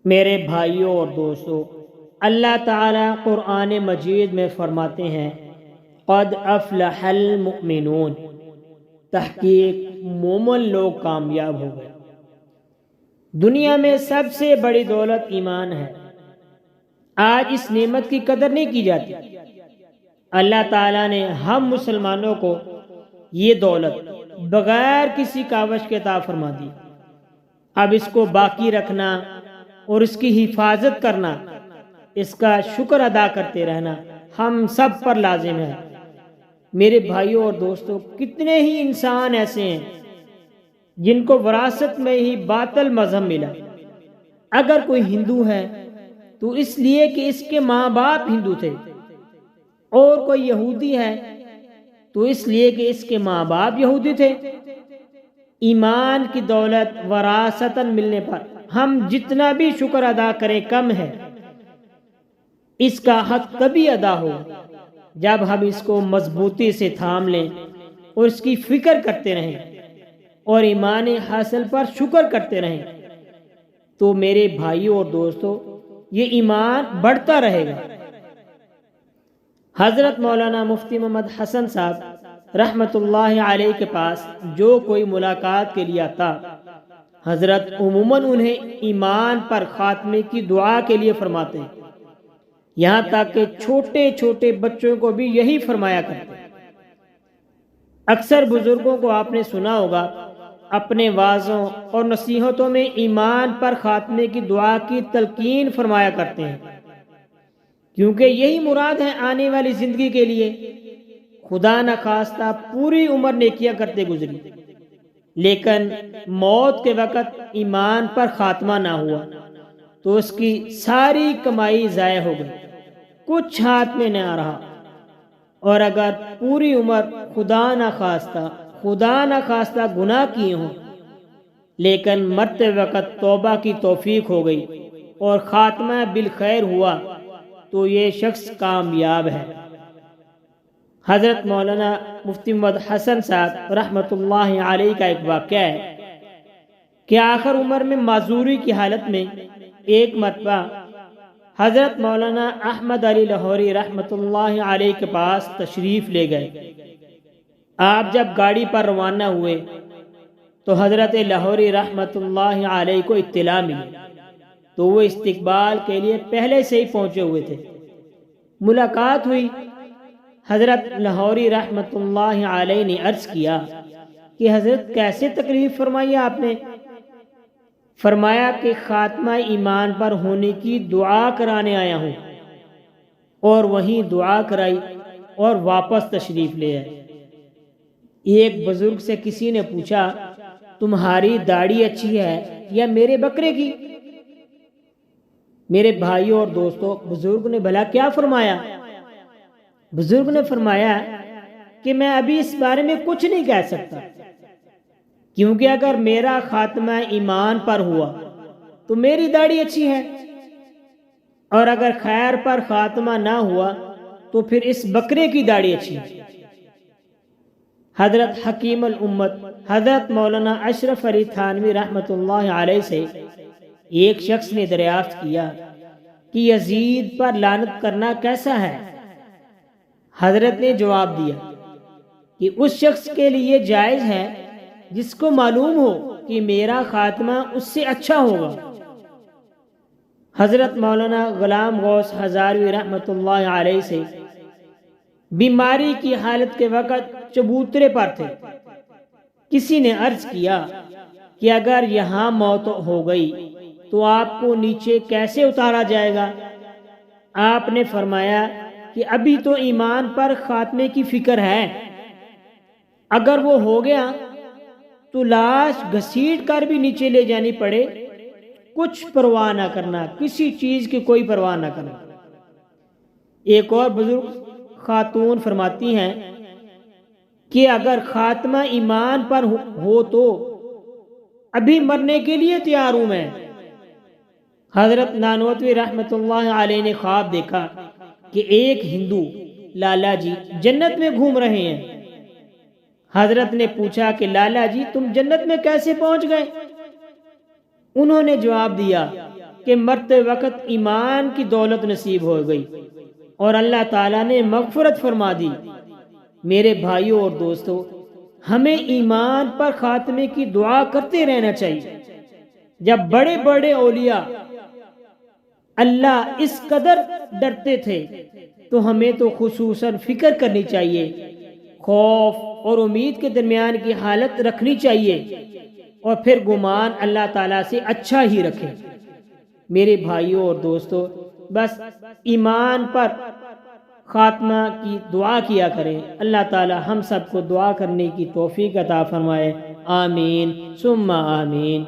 میرے بھائیوں اور دوستوں، اللہ تعالیٰ قرآن مجید میں فرماتے ہیں قد افلح المؤمنون، تحقیق مومن لوگ کامیاب ہو گئے۔ دنیا میں سب سے بڑی دولت ایمان ہے۔ آج اس نعمت کی قدر نہیں کی جاتی۔ اللہ تعالیٰ نے ہم مسلمانوں کو یہ دولت بغیر کسی کاوش کے عطا فرما دی۔ اب اس کو باقی رکھنا اور اس کی حفاظت کرنا، اس کا شکر ادا کرتے رہنا ہم سب پر لازم ہے۔ میرے بھائیوں اور دوستوں، کتنے ہی انسان ایسے ہیں جن کو وراثت میں ہی باطل مذہب ملا۔ اگر کوئی ہندو ہے تو اس لیے کہ اس کے ماں باپ ہندو تھے، اور کوئی یہودی ہے تو اس لیے کہ اس کے ماں باپ یہودی تھے۔ ایمان کی دولت وراثتاً ملنے پر ہم جتنا بھی شکر ادا کریں کم ہے۔ اس کا حق تبھی ادا ہو جب ہم اس کو مضبوطی سے تھام لیں اور اس کی فکر کرتے رہیں اور ایمان حاصل پر شکر کرتے رہیں، تو میرے بھائیوں اور دوستوں یہ ایمان بڑھتا رہے گا۔ حضرت مولانا مفتی محمد حسن صاحب رحمۃ اللہ علیہ کے پاس جو کوئی ملاقات کے لیے آتا، حضرت عموماً انہیں ایمان پر خاتمے کی دعا کے لیے فرماتے، یہاں تک کہ چھوٹے چھوٹے بچوں کو بھی یہی فرمایا کرتے۔ اکثر بزرگوں کو آپ نے سنا ہوگا اپنے وعظوں اور نصیحتوں میں ایمان پر خاتمے کی دعا کی تلقین فرمایا کرتے ہیں، کیونکہ یہی مراد ہے آنے والی زندگی کے لیے۔ خدا نخواستہ پوری عمر نیکیاں کرتے گزری، لیکن موت کے وقت ایمان پر خاتمہ نہ ہوا تو اس کی ساری کمائی ضائع ہو گئی، کچھ ہاتھ میں نہ رہا۔ اور اگر پوری عمر خدا نخواستہ گناہ کیے ہوں، لیکن مرتے وقت توبہ کی توفیق ہو گئی اور خاتمہ بالخیر ہوا، تو یہ شخص کامیاب ہے۔ حضرت مولانا مفتی محمد حسن صاحب رحمۃ اللہ علیہ کا ایک واقعہ ہے کہ آخر عمر میں معذوری کی حالت میں ایک مرتبہ حضرت مولانا احمد علی لاہوری رحمۃ اللہ علیہ کے پاس تشریف لے گئے۔ آپ جب گاڑی پر روانہ ہوئے تو حضرت لاہوری رحمۃ اللہ علیہ کو اطلاع ملی، تو وہ استقبال کے لیے پہلے سے ہی پہنچے ہوئے تھے۔ ملاقات ہوئی۔ حضرت لاہوری رحمۃ اللہ علیہ نے عرض کیا کہ حضرت کیسے تکلیف فرمائی آپ نے؟ فرمایا کہ خاتمہ ایمان پر ہونے کی دعا کرانے آیا ہوں، اور وہیں دعا کرائی اور واپس تشریف لے آئے۔ ایک بزرگ سے کسی نے پوچھا تمہاری داڑھی اچھی ہے یا میرے بکرے کی؟ میرے بھائیوں اور دوستوں، بزرگ نے بھلا کیا فرمایا؟ بزرگ نے فرمایا کہ میں ابھی اس بارے میں کچھ نہیں کہہ سکتا، کیونکہ اگر میرا خاتمہ ایمان پر ہوا تو میری داڑھی اچھی ہے، اور اگر خیر پر خاتمہ نہ ہوا تو پھر اس بکرے کی داڑھی اچھی ہے۔ حضرت حکیم الامت حضرت مولانا اشرف علی تھانوی رحمۃ اللہ علیہ سے ایک شخص نے دریافت کیا کہ یزید پر لعنت کرنا کیسا ہے؟ حضرت نے جواب دیا کہ اس شخص کے لیے جائز ہے جس کو معلوم ہو کہ میرا خاتمہ اس سے اچھا ہوگا۔ حضرت مولانا غلام غوث ہزاروی رحمۃ اللہ علیہ سے بیماری کی حالت کے وقت چبوترے پر تھے۔ کسی نے عرض کیا کہ اگر یہاں موت ہو گئی تو آپ کو نیچے کیسے اتارا جائے گا؟ آپ نے فرمایا کہ ابھی تو ایمان پر خاتمے کی فکر ہے، اگر وہ ہو گیا تو لاش گھسیٹ کر بھی نیچے لے جانی پڑے، کچھ پرواہ نہ کرنا، کسی چیز کی کوئی پرواہ نہ کرنا۔ ایک اور بزرگ خاتون فرماتی ہیں کہ اگر خاتمہ ایمان پر ہو تو ابھی مرنے کے لیے تیار ہوں میں۔ حضرت نانوتوی رحمۃ اللہ علیہ نے خواب دیکھا کہ ایک ہندو لالا جی جنت میں گھوم رہے ہیں۔ حضرت نے پوچھا کہ لالا جی تم جنت میں کیسے پہنچ گئے؟ انہوں نے جواب دیا کہ کہ مرتے وقت ایمان کی دولت نصیب ہو گئی اور اللہ تعالیٰ نے مغفرت فرما دی۔ میرے بھائیوں اور دوستوں، ہمیں ایمان پر خاتمے کی دعا کرتے رہنا چاہیے۔ جب بڑے بڑے اولیاء اللہ اس قدر ڈرتے تھے تو ہمیں تو خصوصاً فکر کرنی چاہیے، خوف اور امید کے درمیان کی حالت رکھنی چاہیے، اور پھر گمان اللہ تعالیٰ سے اچھا ہی رکھیں۔ میرے بھائیوں اور دوستوں، بس ایمان پر خاتمہ کی دعا کیا کریں۔ اللہ تعالیٰ ہم سب کو دعا کرنے کی توفیق عطا فرمائے۔ آمین ثم آمین۔